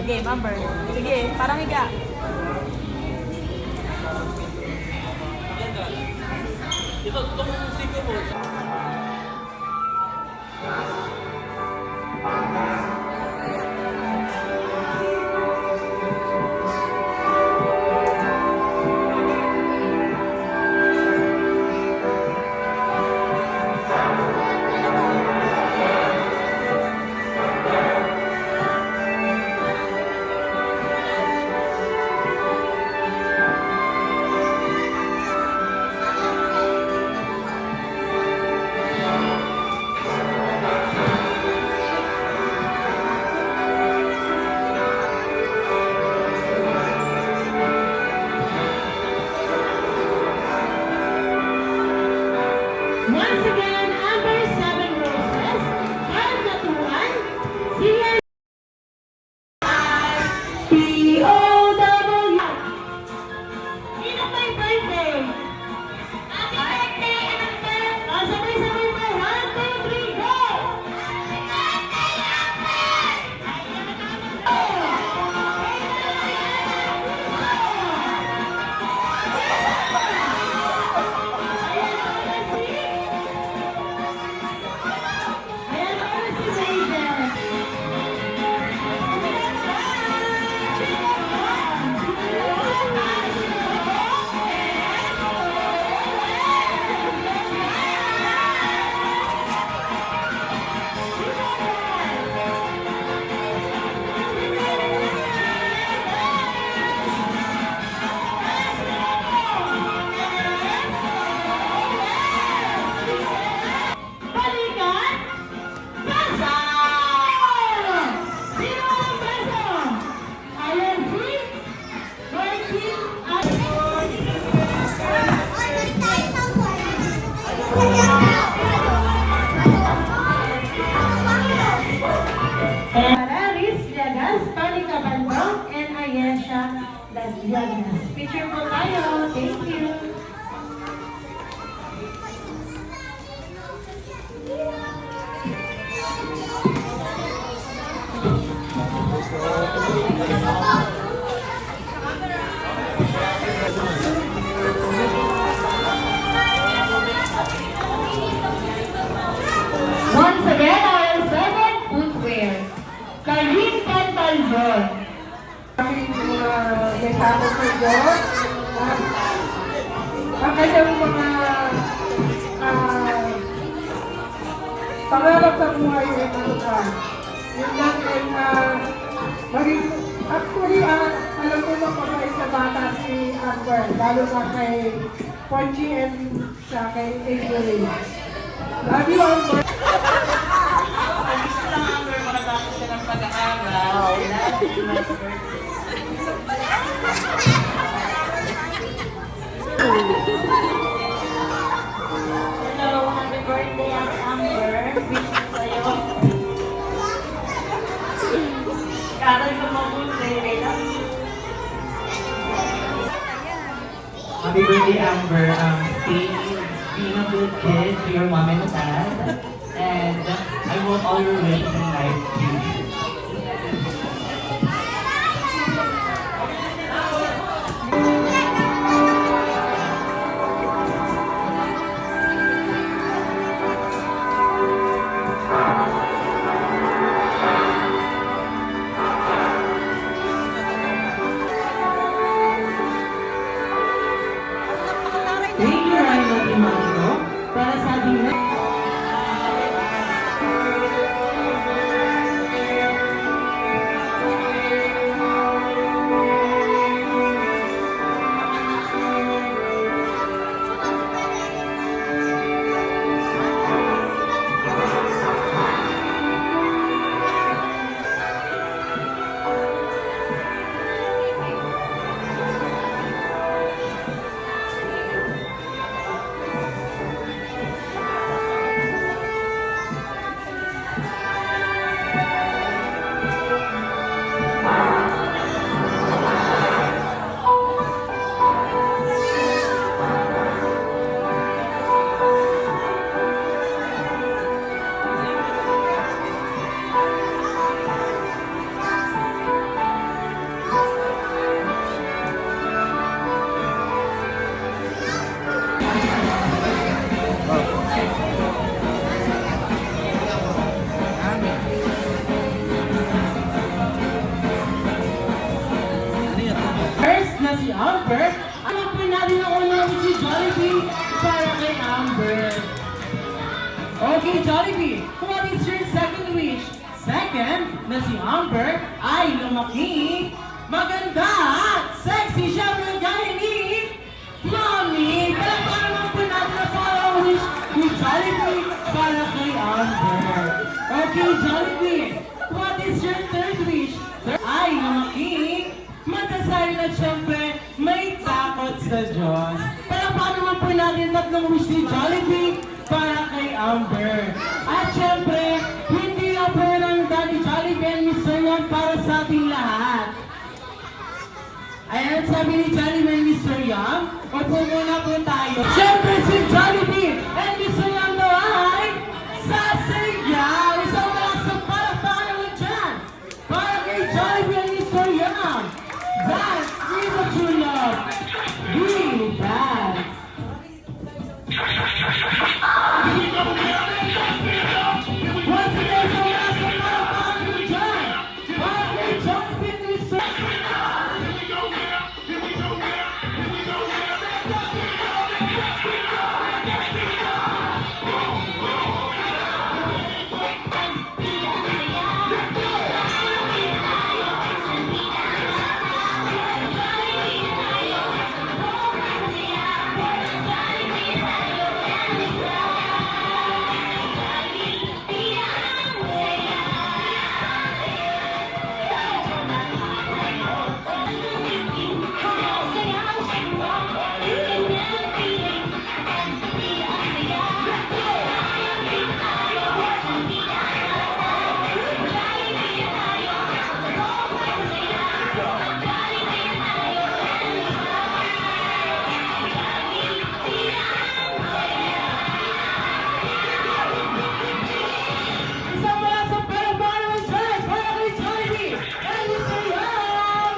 Game, Amber. Sige, parang higa. Ito, itong siko mo. Once again, Amber 7 Roses, and that one, Senior P.O.W. Sino may birthday? Happy birthday, Amber! Sabay-sabay mo, 1, 2, 3, go! Happy birthday, Balikan! Pasa! Sino ang pasa? INC? Working at... Pararis, Llagas, Palika Bandong, and Ayesha Las Llagas. Picture po tayo. Thank you. Once again, our seventh footwear. Karin Pantalbon. May tao sa Diyos. Ang kanyang mga pangarap sa buhay ay malukan. Yun lang ay maging, actually, alam ko mapagay sa bata si Amber, lalo na kay Ponchi and sa kay Avery. Love you, Amber. Gusto lang, Amber, makatapos ka ng pag-aaral. Hello, happy birthday, Amber. Wish ko sa'yo. Karal ka mabuti. I love you. Happy birthday, Amber. Stay being a good kid to your mom and dad. And I hope all your wishes in life please. Thank you, Rhino Dimangco, para sa ating Okay, Jollibee, what is your second wish? Second, na si Amber ay lumaki, maganda at sexy siya gaya ni Mommy. Palakpakan naman po natin ang follow wish ni Jollibee para kay Amber. Okay, Jollibee, what is your third wish? Ay lumaki, matasay na syempre may takot sa Diyos. Palakpakan naman po natin ang tatlong wish ni Jollibee para kay Amber. At syempre, hindi lang po ng Daddy Jollibee and Mr. Yan para sa ating lahat. Ayan, sabi ni Jollibee and Mr. Yang, upo muna po tayo. Syempre si Jollibee and Mr. Yang daw ay sasayaw. Isang malasang palakpakan naman dyan para kay Jollibee and Mr. Yang. Dance with the true love. We dance. Once again, sa malasang palakpakan naman dyan para kay Jollibee and Mr. Isang malasang palakpakan naman dyan para kay Jollibee and Mr. Yang.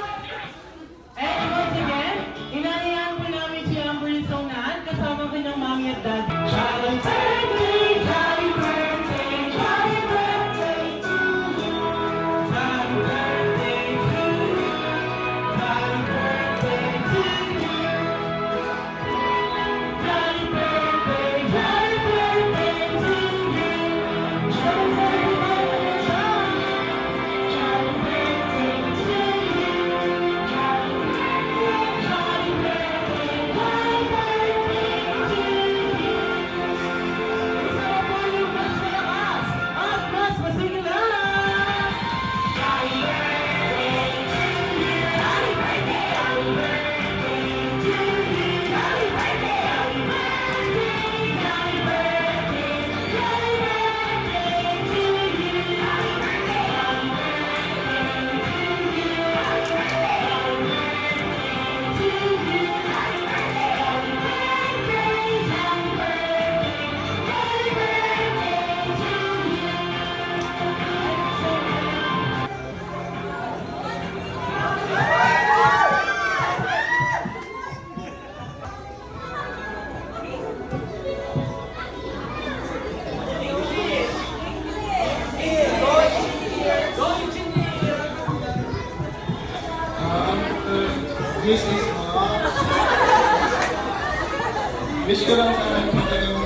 And once again, inanayahan po namin si Amber Sonan kasama kanyang mommy at daddy. Jolly birthday, jolly birthday, jolly birthday to you. Jolly birthday to you. Jolly birthday to you. Jolly birthday, jolly birthday to you. Jolly This is wish ko lang sana kita yung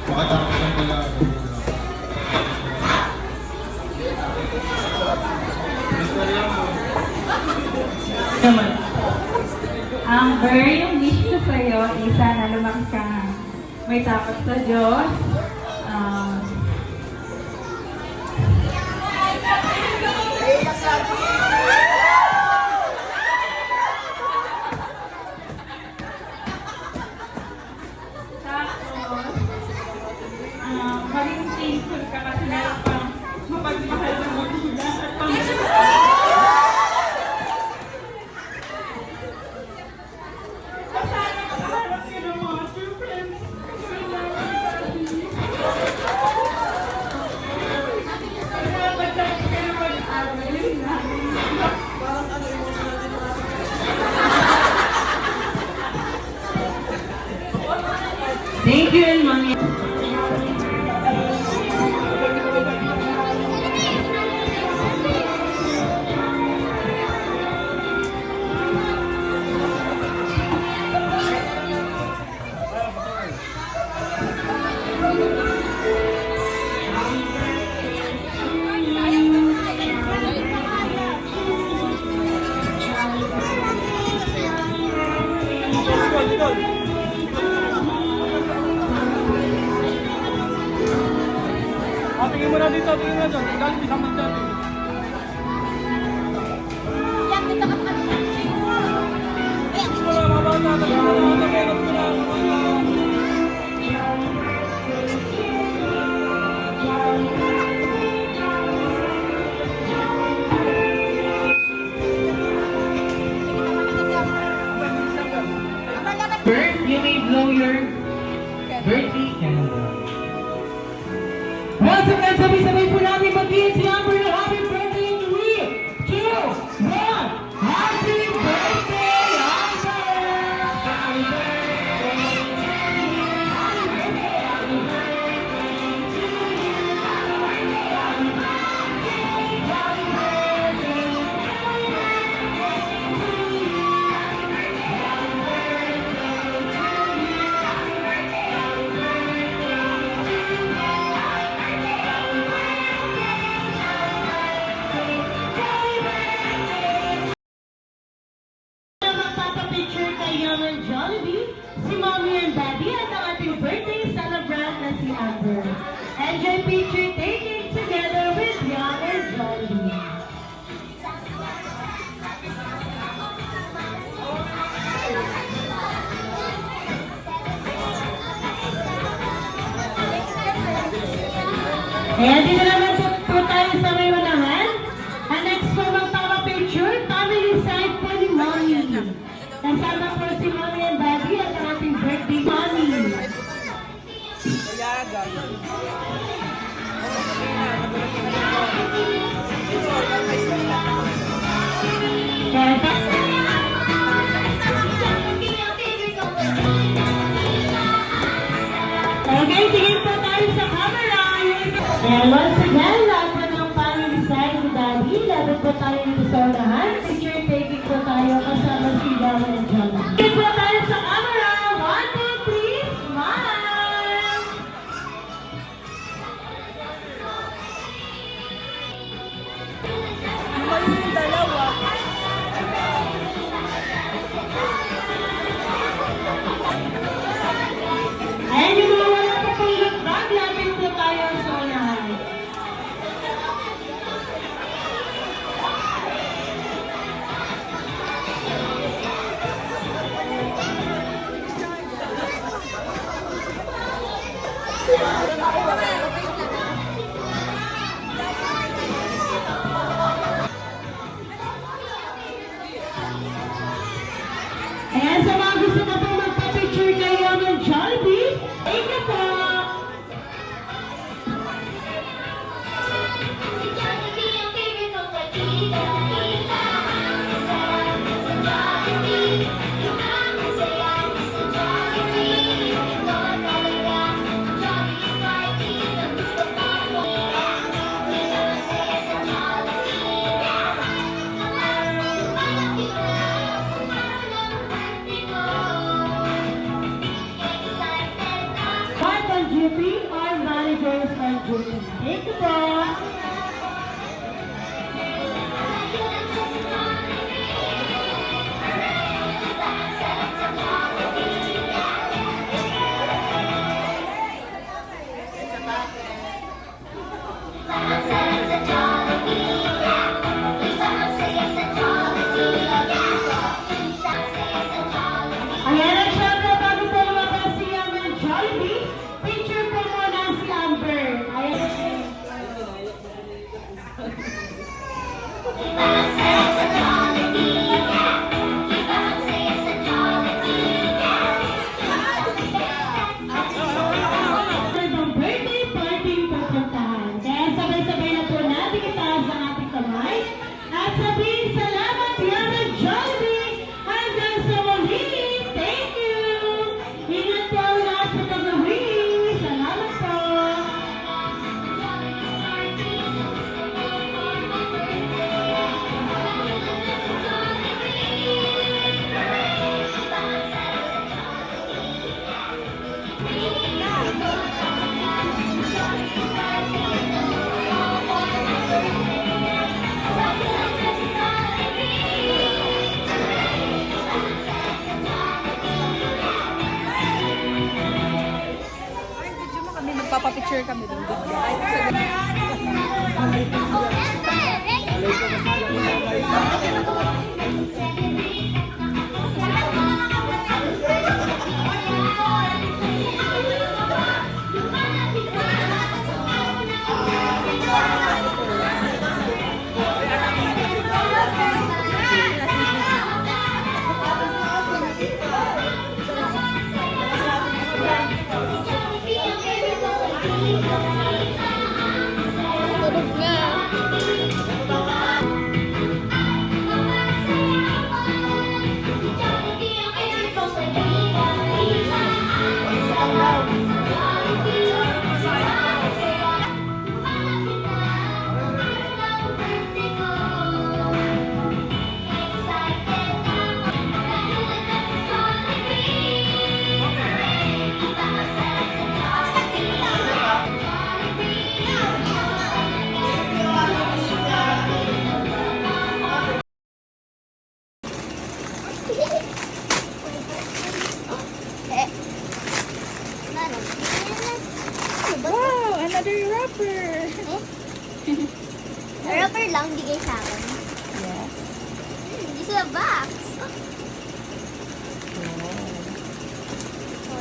makatapos ang pag-aaral. Mr. Yang, Amber, yung wish ko sa'yo, isa na lumaki kang may takot sa Diyos. Tapos, maging thankful ka kasi meron pang mapagmahal na magulang at Panginoon. Sana makaharap ka ng mga true friends. Salamat sa kayo mag-aral. Yun lang. Thank you, and mommy. tingin mo na dito, tingin mo na dyan. Galing di naman dyan. Wala, mabata, nagkakalap ko na. Bert, you may blow your birthday candle. Once again, sabay-sabay po namin mag-iit si Amber ng happy birthday in 3, 2, 1. Happy birthday, Amber! Magpapapicture kay Yum and Jollibee, si Mommy and Daddy at ang ating birthday celebrant na si Amber. Enjoy picture taking together with Yum and Jollibee. Ayan, dito naman po tayo sa may unahan. Ang next po magpapapicture, family side po ni Mommy. Kasama po si Mommy and Daddy at ang ating birthday Mommy. Okay, tingin po tayo sa camera. And once again, lahat po ng family side ni Daddy, lahat po tayo dito sa unahan. Picture taking po tayo kasama si Dama and John. Tingin po tayo sa camera. 1, 2, 3, smile! Ayan yung mga wala po pong look back, lapit po tayo sa unahan. Ayan, sa mga gusto na po magpa-picture kayo ng Jollibee, thank you po! Part on duty or managers on duty. Thank you po! Ayan ang syempre, bago po lumabas si Yum and Jollibee, picture po muna si Amber. Ayan. Magpapapicture kami doon. Tulog nga. Wow, another wrapper. Rapper lang, bigay sa akin. Yes. This is a box.